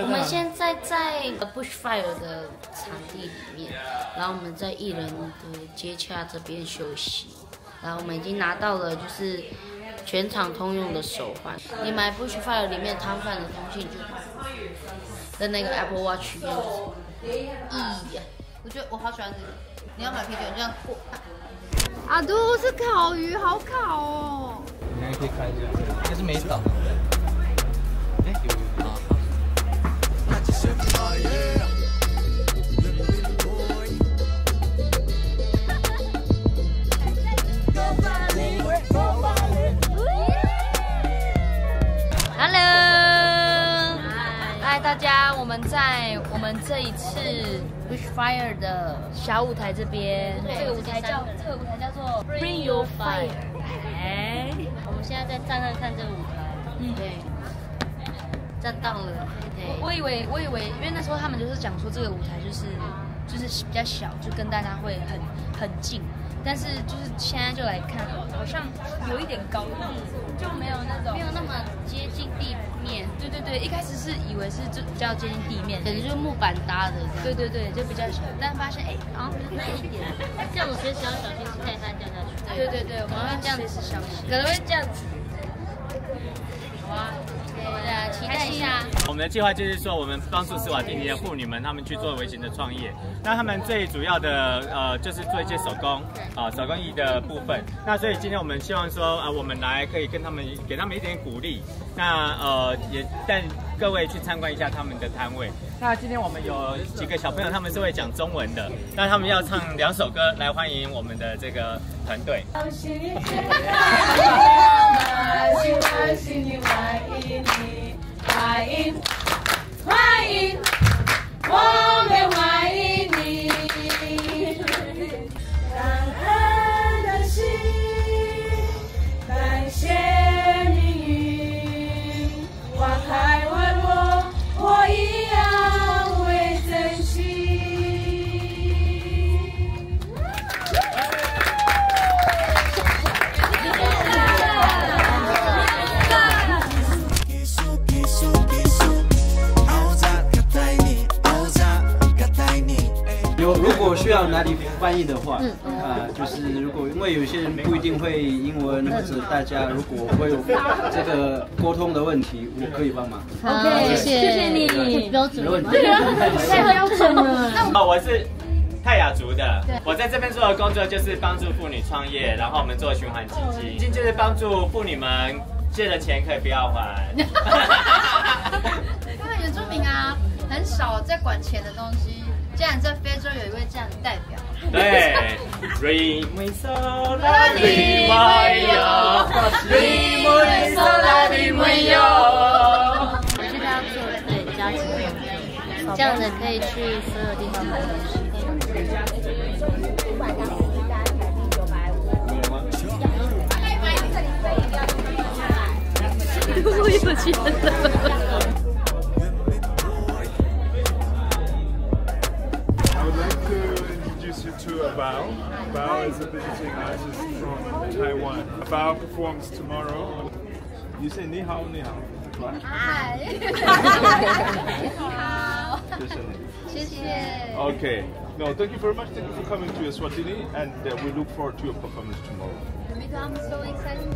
我们现在在 Bushfire 的场地里面，然后我们在艺人的接洽这边休息，然后我们已经拿到了就是全场通用的手环。你买 Bushfire 里面摊贩的东西，你就跟那个 Apple Watch 一样。我觉得我好喜欢这个。你要买啤酒，这样过。阿都是烤鱼，好烤哦。你看可以看一下，这是没倒。哎，有。 嗨，大家，我们这一次 Bushfire 的小舞台这边，这个舞台叫做 Bring Your Fire。哎，我们现在在站看这个舞台，对，站到了。对，我以为，因为那时候他们就是讲说这个舞台就是比较小，就跟大家会很近。 但是就是现在就来看，好像有一点高度，就没有那么接近地面。对，一开始是以为是就比较接近地面，可能就是木板搭的。对，就比较小，但发现好像慢一点。这样我随时要小心带它掉下去。对，我们会这样子小心，可能会这样子。好啊。 期待一下。我们的计划就是说，我们帮助斯瓦蒂尼的妇女们，她们去做微型的创业。那她们最主要的就是做一些手工手工艺的部分。那所以今天我们希望说，我们来可以跟他们给他们一点鼓励。那也带各位去参观一下他们的摊位。那今天我们有几个小朋友，他们是会讲中文的，那他们要唱2首歌来欢迎我们的这个团队。欢迎，我们欢迎你。感恩的心，感谢命运，花开万落，我一样会珍惜。如果需要哪里翻译的话，就是如果因为有些人不一定会英文，或者大家如果会有这个沟通的问题，我可以帮忙。OK， 谢谢你，标准，没问题，太标准了。我是泰雅族的，我在这边做的工作就是帮助妇女创业，然后我们做循环基金，就是帮助妇女们借的钱可以不要还。因为原住民啊，很少在管钱的东西。 既然在非洲有一位这样的代表，对 ，Rimui sola rimuyo， Rimui sola rimuyo。我觉得要做对家庭，这样子可以去所有地方买东西。我有钱了。 To a Bao. Bao is a visiting artist from Taiwan. Bao performs tomorrow. You say ni hao, ni hao. Hi. 你好。谢谢。 Okay. No, thank you very much. Thank you for coming to Eswatini, and we look forward to your performance tomorrow. I'm so excited.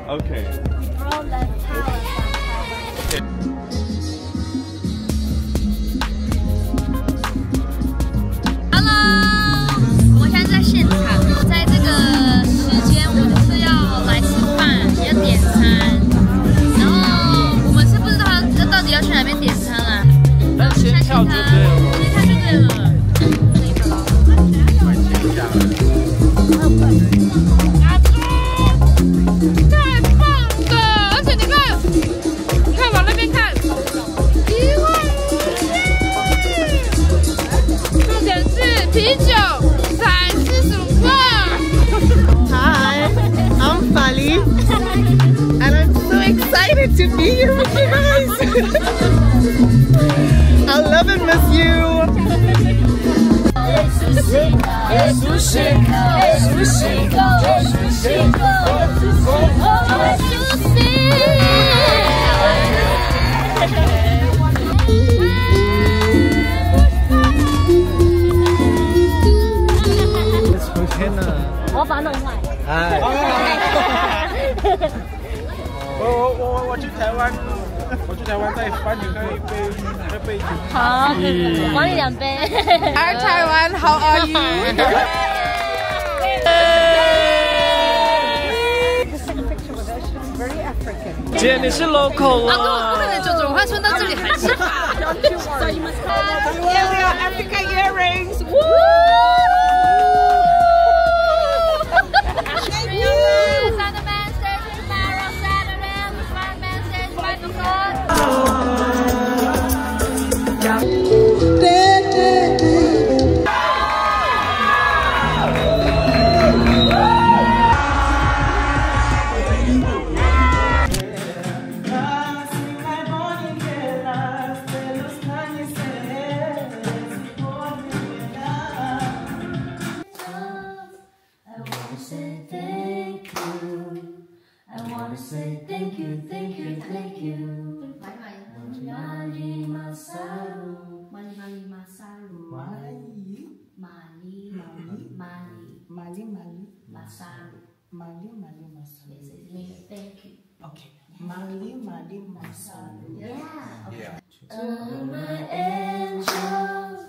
Okay. We brought that power from Taiwan. And I'm so excited to be here with you guys. I love and miss you. Sushi, sushi, sushi, sushi, sushi. 我把它弄坏。哎，我去台湾，再帮你喝一杯酒。好，我帮你2杯。Hi Taiwan, how are you? Very African. 姐，你是 local 啊，我不可能9种话穿到这里还是吧 Here we are, Africa earrings. Woo! Mali Masalu. Yes, it means thank you. Okay. Mali Masalu. Yeah. My angels,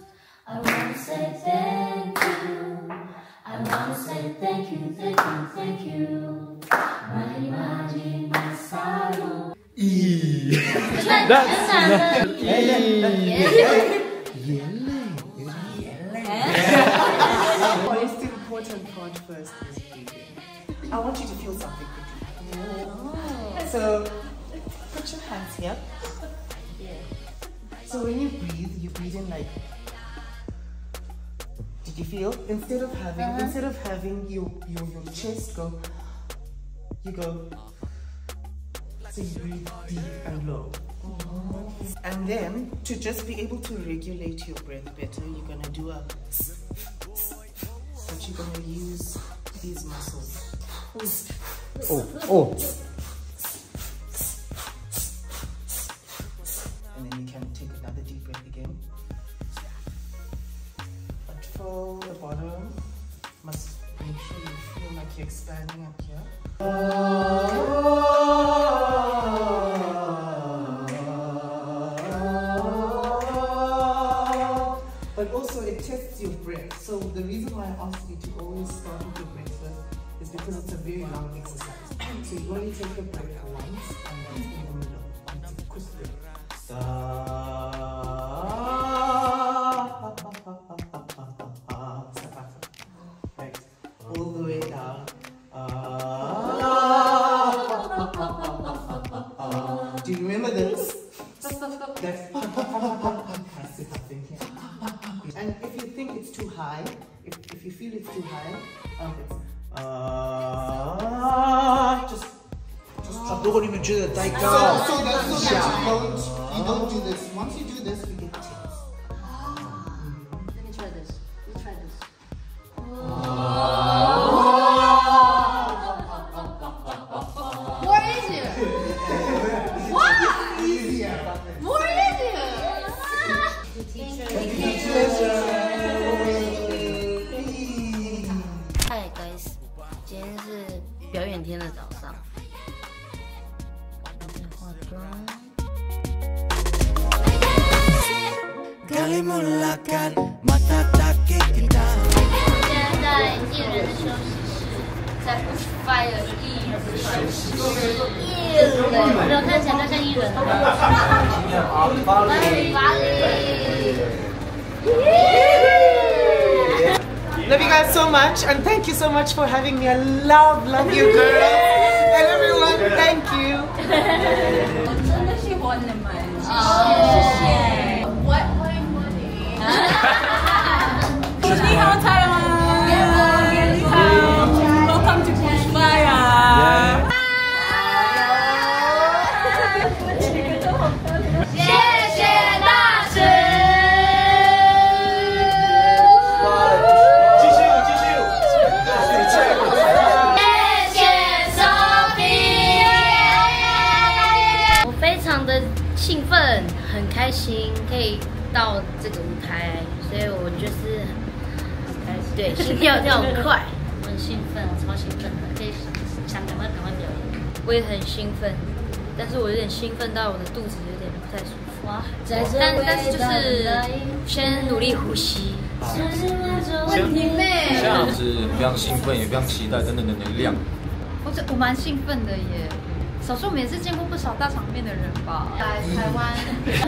I want to say thank you. I want to say thank you, thank you, thank you. Mali Masalu. Most important part first is breathing. I want you to feel something quickly. So, put your hands here. So when you breathe in like. Did you feel? Instead of having your chest go, you go. So you breathe deep and low. And then to just be able to regulate your breath better, you're gonna do a. But you're gonna use these muscles. Oh. And then you can take another deep breath again. But for the bottom, must make sure you feel like you're expanding up here. But also it tests your breath. So the reason why I ask you to always start with your breath first is because it's a very long exercise. So you only take a breath once and that's in the middle. It's a quick breath. Right. All the way down. Do you remember this? That's passive thinking. And if you think it's too high, if you feel it's too high, it's just drop. 如果你们觉得太高， So that you don't do this. Once you do this, you get tense. Let me try this. You try this. More easier. Why? Easier. More easier. Hi guys， 今天是表演天的早上，我在化妆。现在在艺人休息室，在 Bushfire 艺人休息室。艺人，没有看起来就像艺人吗？巴黎。Love you guys so much, and thank you so much for having me. I love you girls, and everyone, thank you. 我真的喜欢你们，谢谢。What my money？ 你好，台湾。你好 ，Welcome to Bushfire。谢谢大师。谢谢 Sophia。很开心可以到这个舞台，所以我就是对心跳跳很快，我很兴奋，我超兴奋的，可以想赶快表演。我也很兴奋，但是我有点兴奋到我的肚子有点不太舒服啊。但是就是先努力呼吸。问题妹，这样子非常兴奋，也非常期待真正的能量。我蛮兴奋的耶。少数我们也是见过不少大场面的人吧。来台湾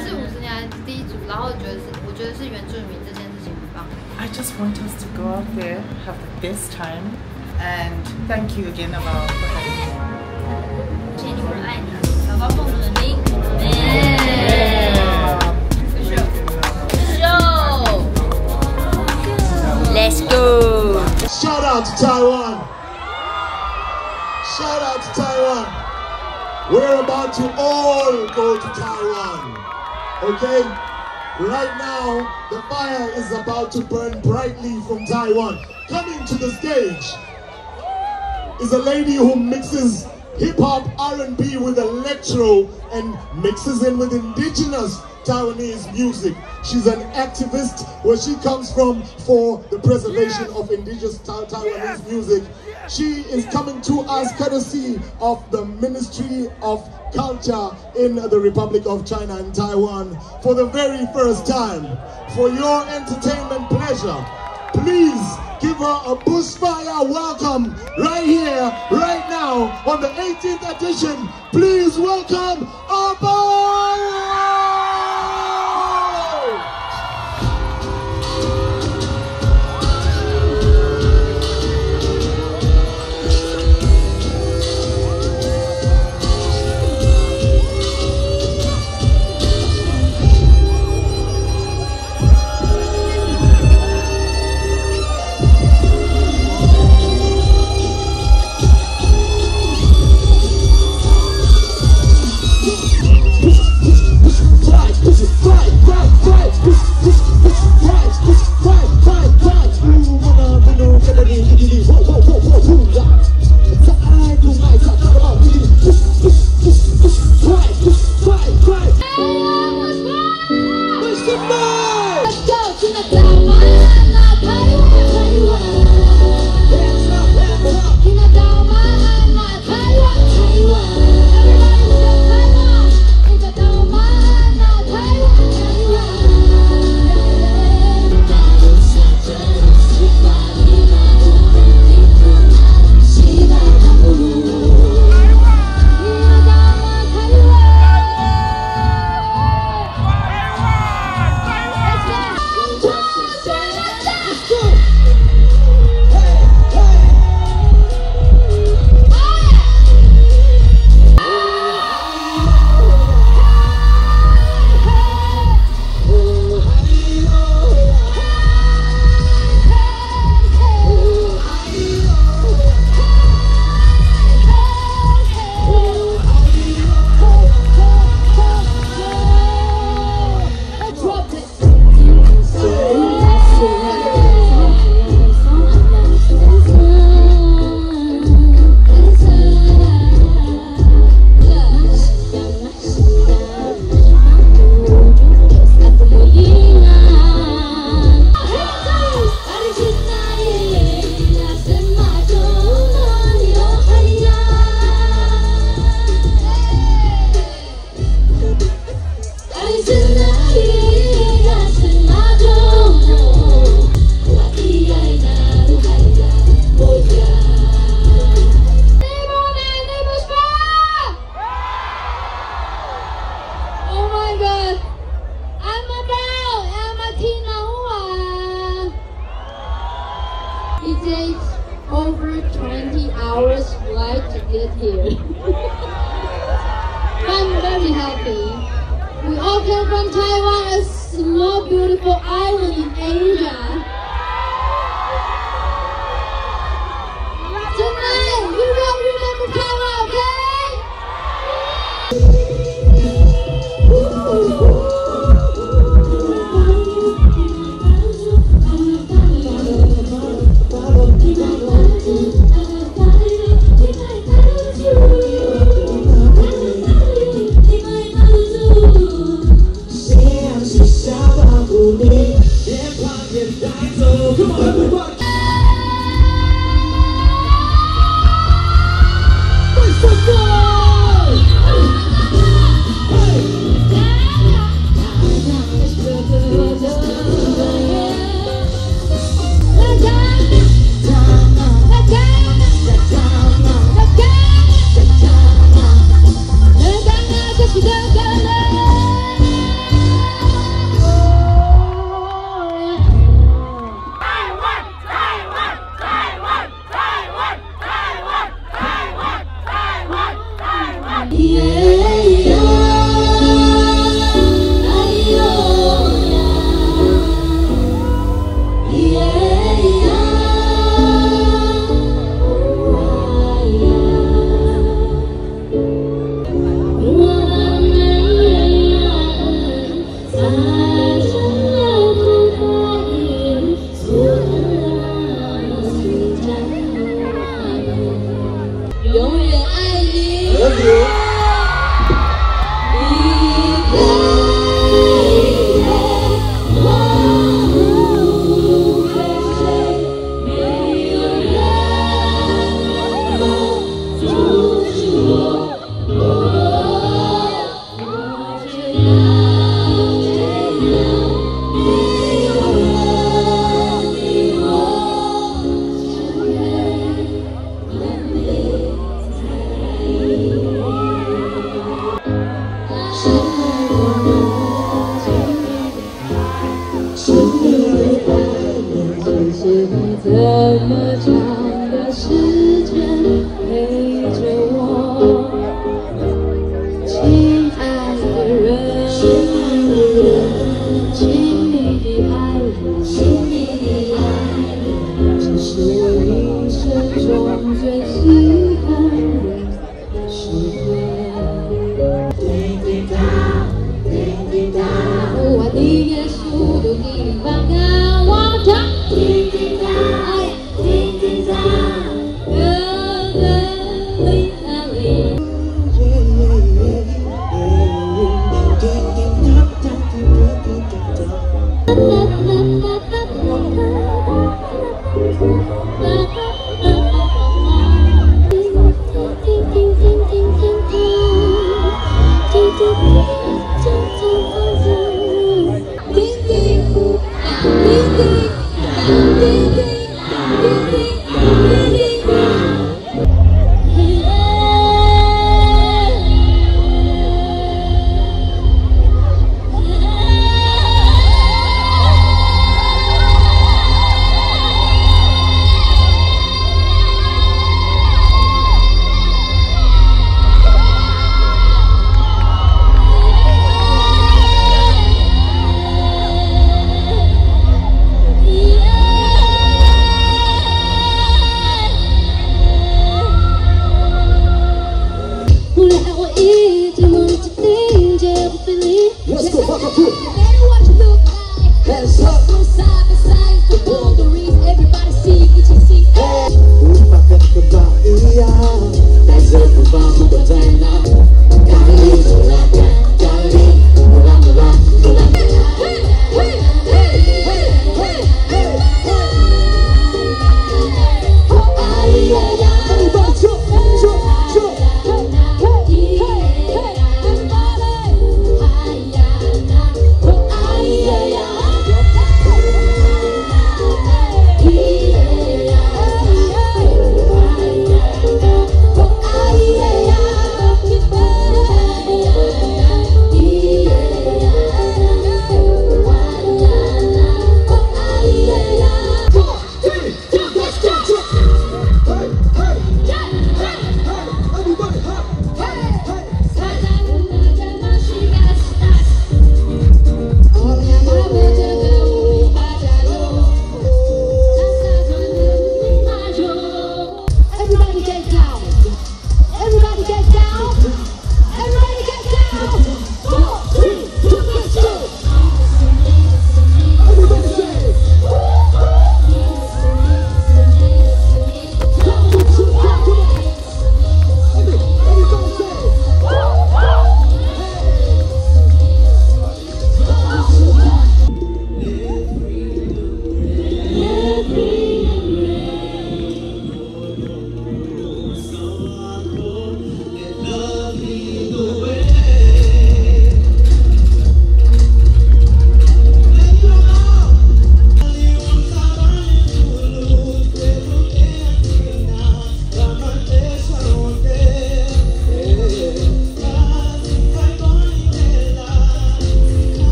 是50年来第一组，然后我觉得是原住民这件事情很棒。I just want us to go out there, have the best time, and thank you again about for having me. 谢谢你们的爱你，祷告奉主的名。Let's go! Shout out to Taiwan! Shout out to Taiwan! We're about to all go to Taiwan. Okay? Right now, the fire is about to burn brightly from Taiwan. Coming to the stage is a lady who mixes hip-hop, R&B with electro and mixes in with indigenous Taiwanese music. She's an activist where she comes from for the preservation of indigenous Taiwanese music. She is coming to us courtesy of the Ministry of Culture in the Republic of China and Taiwan for the very first time. For your entertainment pleasure, please give her a bushfire welcome right here, right now on the 18th edition. Please welcome Abo! over 20 hours flight to get here. I'm very happy. We all came from Taiwan, a small beautiful island in Asia. Tonight, we will remember Taiwan,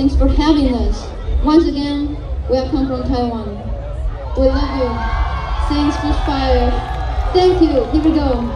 Thanks for having us. Once again, welcome from Taiwan. We love you. Thanks, Bushfire. Thank you. Here we go.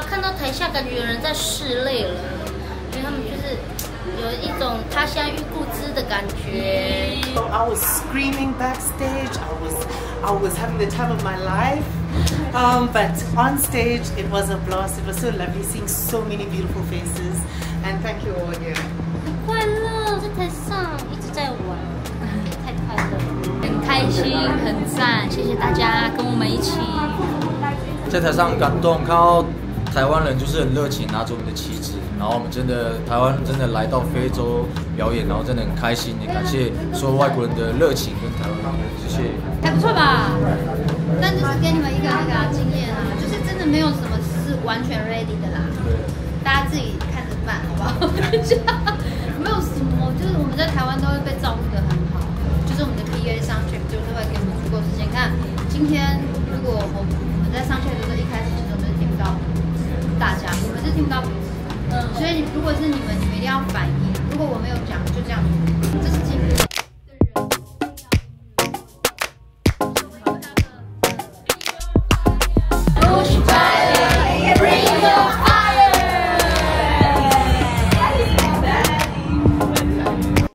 看到台下感觉有人在拭泪了，因为他们就是有一种他乡遇故知的感觉。I was screaming backstage. I was having the time of my life. But on stage, it was a blast. It was so lovely seeing so many beautiful faces. And thank you all again. 很快乐，在台上一直在玩，太快乐，很开心，很赞，谢谢大家跟我们一起。在台上感动，看到台湾人就是很热情，拿着我们的旗帜，然后我们真的台湾真的来到非洲表演，然后真的很开心，也感谢所有外国人的热情跟台湾人，谢谢。还不错吧？但就是给你们一个经验啊，就是真的没有什么是完全 ready 的啦，大家自己看着办，好不好？没有什么，就是我们在台湾都会被照顾得很好，就是我们的 PA soundcheck 就是会给我们足够时间。看今天如果我们在soundcheck的时候，一开始其实我们是听不到大家，我们是听不到彼此，所以如果是你们一定要反应，如果我没有讲，就这样，这是进步的